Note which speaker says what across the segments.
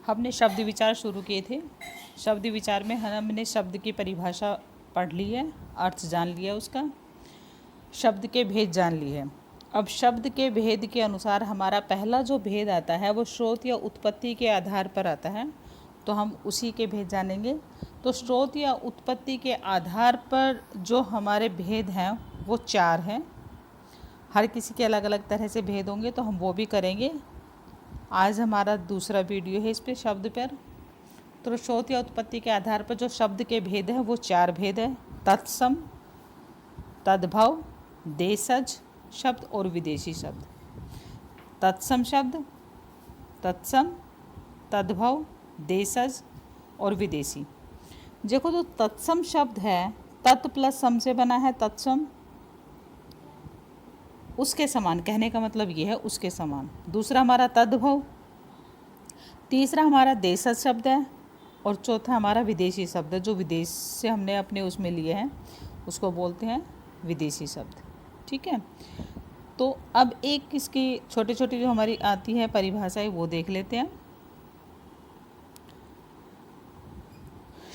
Speaker 1: हमने शब्द विचार शुरू किए थे। शब्द विचार में हमने शब्द की परिभाषा पढ़ ली है, अर्थ जान लिया उसका, शब्द के भेद जान लिए हैं। अब शब्द के भेद के अनुसार हमारा पहला जो भेद आता है वो स्रोत या उत्पत्ति के आधार पर आता है, तो हम उसी के भेद जानेंगे। तो स्रोत या उत्पत्ति के आधार पर जो हमारे भेद हैं वो 4 हैं। हर किसी के अलग अलग तरह से भेद होंगे, तो हम वो भी करेंगे। आज हमारा दूसरा वीडियो है इस पे शब्द पर। तो स्रोत या उत्पत्ति के आधार पर जो शब्द के भेद हैं वो 4 भेद है: तत्सम, तद्भव, देशज शब्द और विदेशी शब्द। तत्सम शब्द, तत्सम, तद्भव, देशज और विदेशी। देखो, तो तत्सम शब्द है, तत् प्लस सम से बना है तत्सम, उसके समान, कहने का मतलब ये है उसके समान। दूसरा हमारा तद्भव, तीसरा हमारा देशज शब्द है, और चौथा हमारा विदेशी शब्द है। जो विदेश से हमने अपने उसमें लिए हैं उसको बोलते हैं विदेशी शब्द। ठीक है, तो अब एक इसकी छोटी छोटी जो हमारी आती है परिभाषाएं वो देख लेते हैं।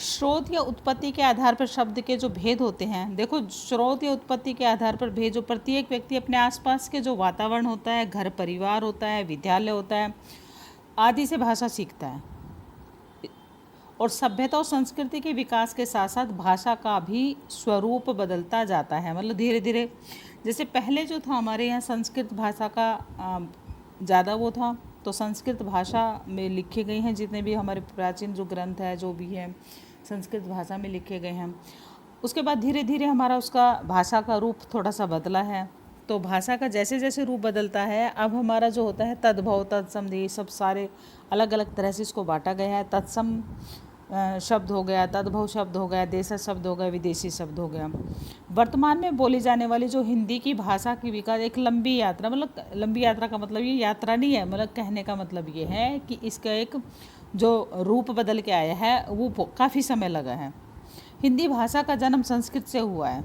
Speaker 1: स्रोत या उत्पत्ति के आधार पर शब्द के जो भेद होते हैं, देखो स्रोत या उत्पत्ति के आधार पर भेद, जो प्रत्येक व्यक्ति अपने आसपास के जो वातावरण होता है, घर परिवार होता है, विद्यालय होता है आदि से भाषा सीखता है, और सभ्यता और संस्कृति के विकास के साथ साथ भाषा का भी स्वरूप बदलता जाता है। मतलब धीरे धीरे, जैसे पहले जो था हमारे यहाँ संस्कृत भाषा का ज़्यादा वो था, तो संस्कृत भाषा में लिखे गए हैं जितने भी हमारे प्राचीन जो ग्रंथ है जो भी है संस्कृत भाषा में लिखे गए हैं। उसके बाद धीरे धीरे हमारा उसका भाषा का रूप थोड़ा सा बदला है। तो भाषा का जैसे जैसे रूप बदलता है, अब हमारा जो होता है तद्भव, तत्सम, ये सब सारे अलग अलग तरह से इसको बांटा गया है। तत्सम शब्द हो गया, तद्भव शब्द हो गया, देशज शब्द हो गया, विदेशी शब्द हो गया। वर्तमान में बोली जाने वाली जो हिंदी की भाषा की विकास एक लंबी यात्रा, मतलब लंबी यात्रा का मतलब ये यात्रा नहीं है, मतलब कहने का मतलब ये है कि इसका एक जो रूप बदल के आया है वो काफ़ी समय लगा है। हिंदी भाषा का जन्म संस्कृत से हुआ है,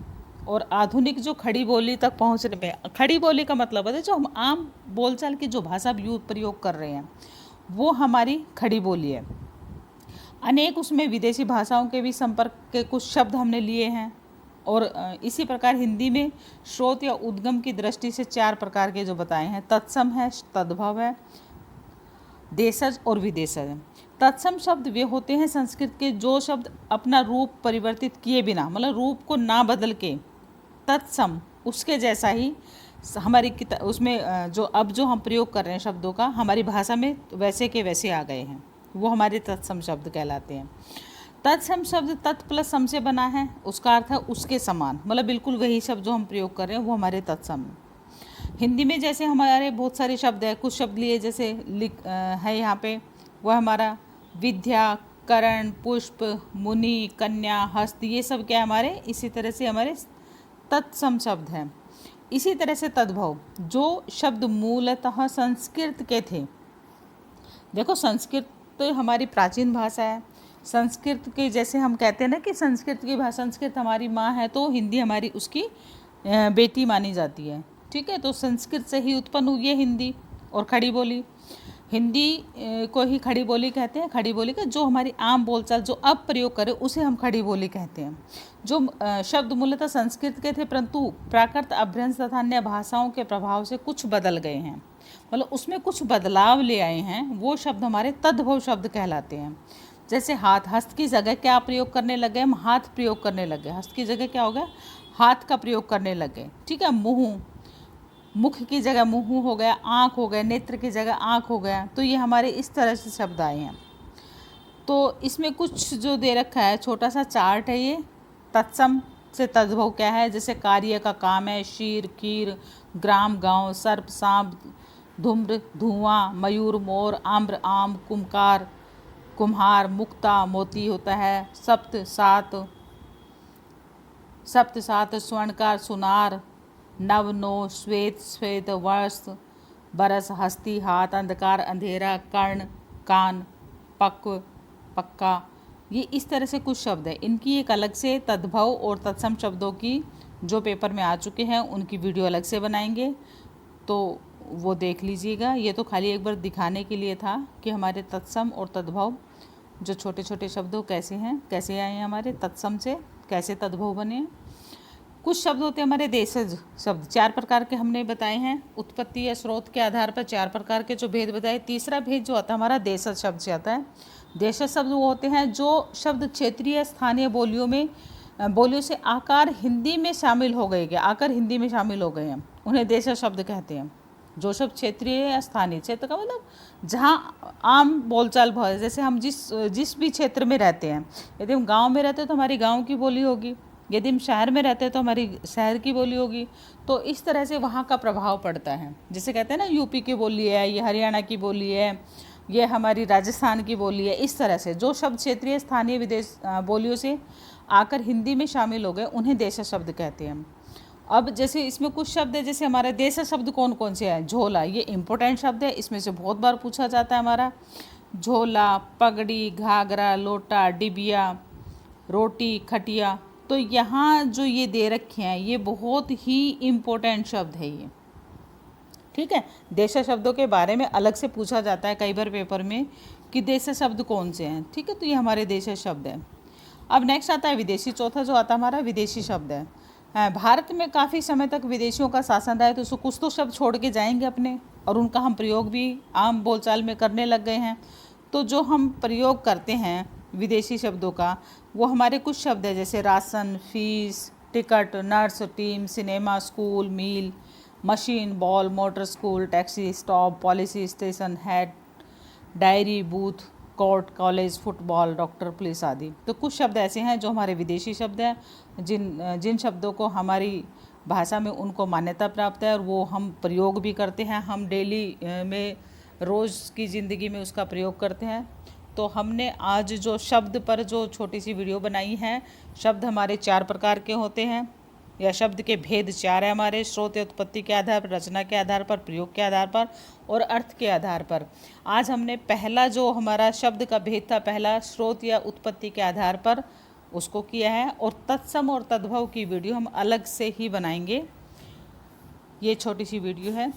Speaker 1: और आधुनिक जो खड़ी बोली तक पहुँचने में, खड़ी बोली का मतलब है जो हम आम बोलचाल की जो भाषा प्रयोग कर रहे हैं वो हमारी खड़ी बोली है। अनेक उसमें विदेशी भाषाओं के भी संपर्क के कुछ शब्द हमने लिए हैं, और इसी प्रकार हिंदी में स्रोत या उद्गम की दृष्टि से 4 प्रकार के जो बताए हैं, तत्सम है, तद्भव है, देशज और विदेशज है। तत्सम शब्द वे होते हैं संस्कृत के जो शब्द अपना रूप परिवर्तित किए बिना, मतलब रूप को ना बदल के, तत्सम उसके जैसा ही हमारी उसमें जो अब जो हम प्रयोग कर रहे हैं शब्दों का हमारी भाषा में वैसे के वैसे आ गए हैं, वो हमारे तत्सम शब्द कहलाते हैं। तत्सम शब्द तत् प्लस सम से बना है, उसका अर्थ है उसके समान, मतलब बिल्कुल वही शब्द जो हम प्रयोग कर रहे हैं वो हमारे तत्सम है। हिंदी में जैसे हमारे बहुत सारे शब्द हैं, कुछ शब्द लिए जैसे है यहाँ पे, वह हमारा विद्या, करण, पुष्प, मुनि, कन्या, हस्त, ये सब क्या हमारे इसी तरह से हमारे तत्सम शब्द हैं। इसी तरह से तद्भव, जो शब्द मूलतः संस्कृत के थे। देखो संस्कृत तो हमारी प्राचीन भाषा है, संस्कृत के जैसे हम कहते हैं ना कि संस्कृत की भाषा, संस्कृत हमारी माँ है, तो हिंदी हमारी उसकी बेटी मानी जाती है। ठीक है, तो संस्कृत से ही उत्पन्न हुई है हिंदी और खड़ी बोली। हिंदी को ही खड़ी बोली कहते हैं। खड़ी बोली का जो हमारी आम बोलचाल जो अब प्रयोग करें उसे हम खड़ी बोली कहते हैं। जो शब्द मूलतः संस्कृत के थे, परंतु प्राकृत, अभ्रंश तथा अन्य भाषाओं के प्रभाव से कुछ बदल गए हैं, मतलब उसमें कुछ बदलाव ले आए हैं, वो शब्द हमारे तद्भव शब्द कहलाते हैं। जैसे हाथ, हस्त की जगह क्या प्रयोग करने लगे, हम हाथ प्रयोग करने लगे, हस्त की जगह क्या हो गया, हाथ का प्रयोग करने लगे। ठीक है, मुँह, मुख की जगह मुँह हो गया, आँख हो गया, नेत्र की जगह आँख हो गया, तो ये हमारे इस तरह से शब्द आए हैं। तो इसमें कुछ जो दे रखा है छोटा सा चार्ट है, ये तत्सम से तद्भव क्या है, जैसे कार्य का काम है, शीर, कीर, ग्राम, गांव, सर्प, सांप, धूम्र, धुआं, मयूर, मोर, आम्र, आम, कुम्हार, कुम्हार, मुक्ता, मोती होता है, सप्त, सात, स्वर्णकार, सुनार, नव, नो, श्वेत, श्वेत, वर्ष, बरस, हस्ती, हाथ, अंधकार, अंधेरा, कर्ण, कान, पक्व, पक्का। ये इस तरह से कुछ शब्द है। इनकी एक अलग से तद्भव और तत्सम शब्दों की जो पेपर में आ चुके हैं उनकी वीडियो अलग से बनाएंगे। तो वो देख लीजिएगा। ये तो खाली एक बार दिखाने के लिए था कि हमारे तत्सम और तद्भव जो छोटे छोटे शब्दों कैसे हैं, कैसे आए हैं, हमारे तत्सम से कैसे तद्भव बने हैं। कुछ शब्द होते हैं हमारे देशज शब्द, 4 प्रकार के हमने बताए हैं। उत्पत्ति या स्रोत के आधार पर 4 प्रकार के जो भेद बताए। तीसरा भेद जो आता है हमारा देशज शब्द से आता है। देशज शब्द वो होते हैं जो शब्द क्षेत्रीय स्थानीय बोलियों से आकर हिंदी में शामिल हो गए हैं, उन्हें देशज शब्द कहते हैं। जो शब्द क्षेत्रीय या स्थानीय, क्षेत्र का मतलब जहाँ आम बोलचाल बहुत है, जैसे हम जिस भी क्षेत्र में रहते हैं, यदि हम गांव में रहते हैं तो हमारी गांव की बोली होगी, यदि हम शहर में रहते हैं तो हमारी शहर की बोली होगी। तो इस तरह से वहाँ का प्रभाव पड़ता है। जैसे कहते हैं ना यूपी की बोली है, ये हरियाणा की बोली है, ये हमारी राजस्थान की बोली है। इस तरह से जो शब्द क्षेत्रीय स्थानीय विदेश बोलियों से आकर हिंदी में शामिल हो गए उन्हें देशज शब्द कहते हैं। अब जैसे इसमें कुछ शब्द है, जैसे हमारे देशज शब्द कौन कौन से हैं। झोला, ये इम्पोर्टेंट शब्द है, इसमें से बहुत बार पूछा जाता है हमारा। झोला, पगड़ी, घाघरा, लोटा, डिबिया, रोटी, खटिया। तो यहाँ जो ये दे रखे हैं ये बहुत ही इम्पोर्टेंट शब्द है ये, ठीक है। देशज शब्दों के बारे में अलग से पूछा जाता है कई बार पेपर में कि देशज शब्द कौन से हैं, ठीक है। तो ये हमारे देशज शब्द हैं। अब नेक्स्ट आता है विदेशी। चौथा जो आता है हमारा विदेशी शब्द है। भारत में काफ़ी समय तक विदेशियों का शासन रहा है, तो कुछ तो शब्द छोड़ के जाएंगे अपने, और उनका हम प्रयोग भी आम बोलचाल में करने लग गए हैं। तो जो हम प्रयोग करते हैं विदेशी शब्दों का, वो हमारे कुछ शब्द है, जैसे ration, fees, ticket, nurse, team, cinema, school, मील, machine, ball, motor, school, taxi, stop, policy, station, head, diary, booth, court, college, football, doctor, police आदि। तो कुछ शब्द ऐसे हैं जो हमारे विदेशी शब्द हैं, जिन शब्दों को हमारी भाषा में उनको मान्यता प्राप्त है और वो हम प्रयोग भी करते हैं, हम डेली में रोज़ की ज़िंदगी में उसका प्रयोग करते हैं। तो हमने आज जो शब्द पर जो छोटी सी वीडियो बनाई है, शब्द हमारे 4 प्रकार के होते हैं, या शब्द के भेद 4 है हमारे। स्रोत या उत्पत्ति के आधार पर, रचना के आधार पर, प्रयोग के आधार पर और अर्थ के आधार पर। आज हमने पहला जो हमारा शब्द का भेद था, पहला स्रोत या उत्पत्ति के आधार पर, उसको किया है। और तत्सम और तद्भव की वीडियो हम अलग से ही बनाएंगे। ये छोटी सी वीडियो है।